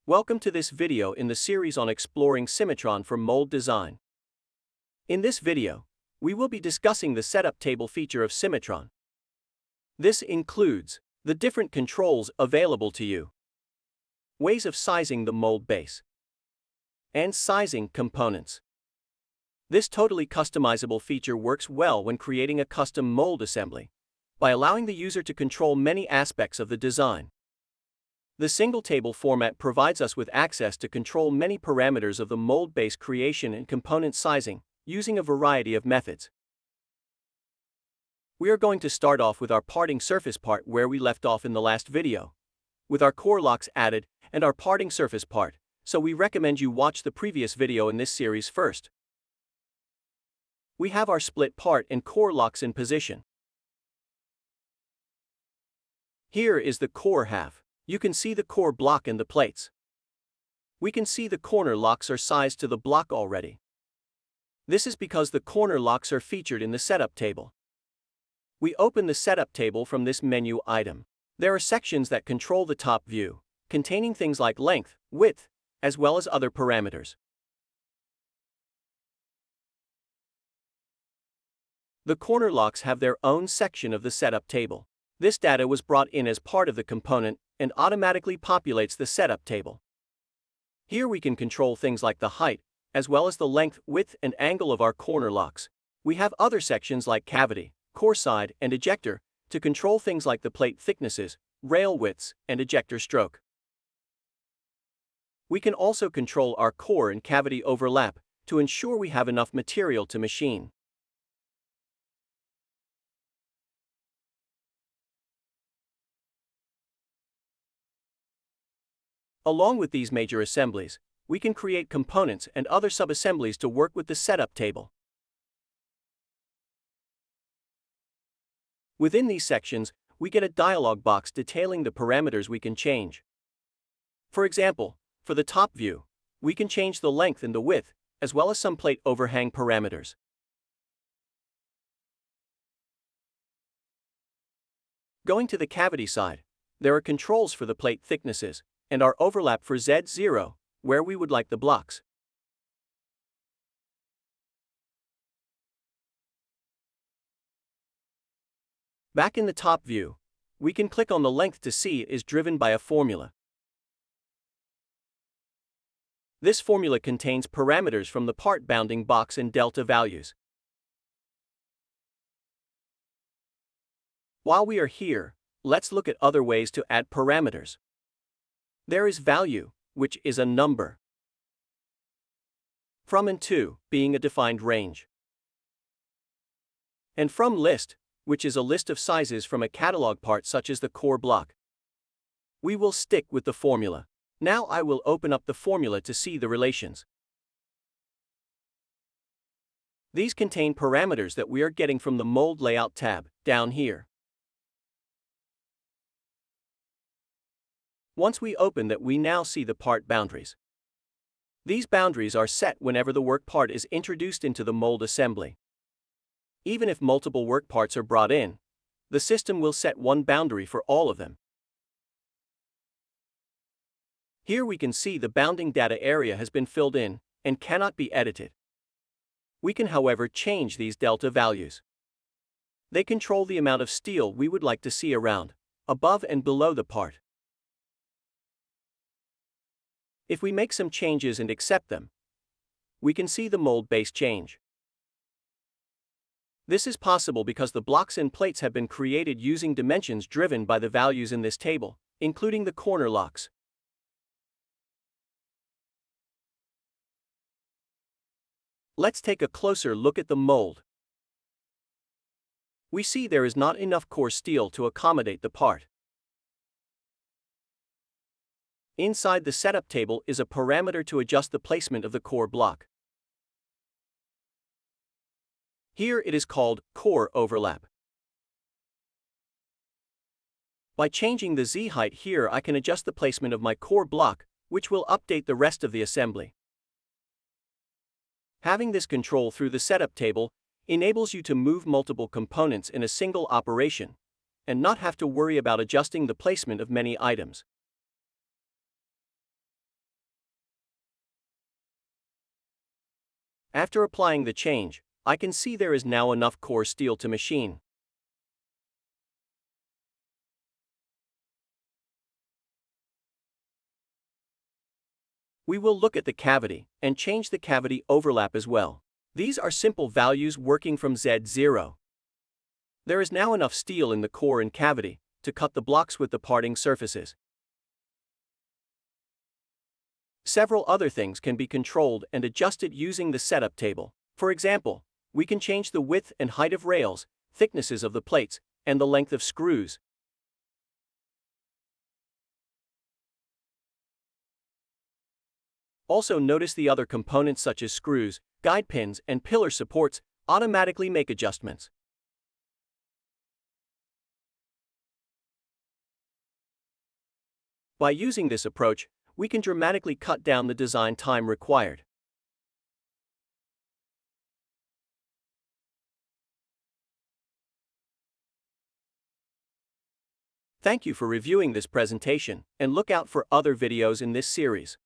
Welcome to this video in the series on exploring Cimatron for mold design. In this video, we will be discussing the setup table feature of Cimatron. This includes the different controls available to you, ways of sizing the mold base, and sizing components. This totally customizable feature works well when creating a custom mold assembly, by allowing the user to control many aspects of the design. The single table format provides us with access to control many parameters of the mold base creation and component sizing, using a variety of methods. We are going to start off with our parting surface part where we left off in the last video, with our core locks added and our parting surface part, so we recommend you watch the previous video in this series first. We have our split part and core locks in position. Here is the core half. You can see the core block and the plates. We can see the corner locks are sized to the block already. This is because the corner locks are featured in the setup table. We open the setup table from this menu item. There are sections that control the top view, containing things like length, width, as well as other parameters. The corner locks have their own section of the setup table. This data was brought in as part of the component and automatically populates the setup table. Here we can control things like the height, as well as the length, width, and angle of our corner locks. We have other sections like cavity, core side, and ejector to control things like the plate thicknesses, rail widths, and ejector stroke. We can also control our core and cavity overlap to ensure we have enough material to machine. Along with these major assemblies, we can create components and other sub-assemblies to work with the setup table. Within these sections, we get a dialog box detailing the parameters we can change. For example, for the top view, we can change the length and the width, as well as some plate overhang parameters. Going to the cavity side, there are controls for the plate thicknesses, and our overlap for Z0, where we would like the blocks. Back in the top view, we can click on the length to see it is driven by a formula. This formula contains parameters from the part bounding box and delta values. While we are here, let's look at other ways to add parameters. There is value, which is a number. From and to, being a defined range. And from list, which is a list of sizes from a catalog part such as the core block. We will stick with the formula. Now I will open up the formula to see the relations. These contain parameters that we are getting from the Mold Layout tab, down here. Once we open that, we now see the part boundaries. These boundaries are set whenever the work part is introduced into the mold assembly. Even if multiple work parts are brought in, the system will set one boundary for all of them. Here we can see the bounding data area has been filled in and cannot be edited. We can, however, change these delta values. They control the amount of steel we would like to see around, above and below the part. If we make some changes and accept them, we can see the mold base change. This is possible because the blocks and plates have been created using dimensions driven by the values in this table, including the corner locks. Let's take a closer look at the mold. We see there is not enough core steel to accommodate the part. Inside the setup table is a parameter to adjust the placement of the core block. Here it is called core overlap. By changing the Z height here, I can adjust the placement of my core block, which will update the rest of the assembly. Having this control through the setup table enables you to move multiple components in a single operation, and not have to worry about adjusting the placement of many items. After applying the change, I can see there is now enough core steel to machine. We will look at the cavity and change the cavity overlap as well. These are simple values working from Z0. There is now enough steel in the core and cavity to cut the blocks with the parting surfaces. Several other things can be controlled and adjusted using the setup table. For example, we can change the width and height of rails, thicknesses of the plates, and the length of screws. Also notice the other components such as screws, guide pins, and pillar supports automatically make adjustments. By using this approach, we can dramatically cut down the design time required. Thank you for reviewing this presentation, and look out for other videos in this series.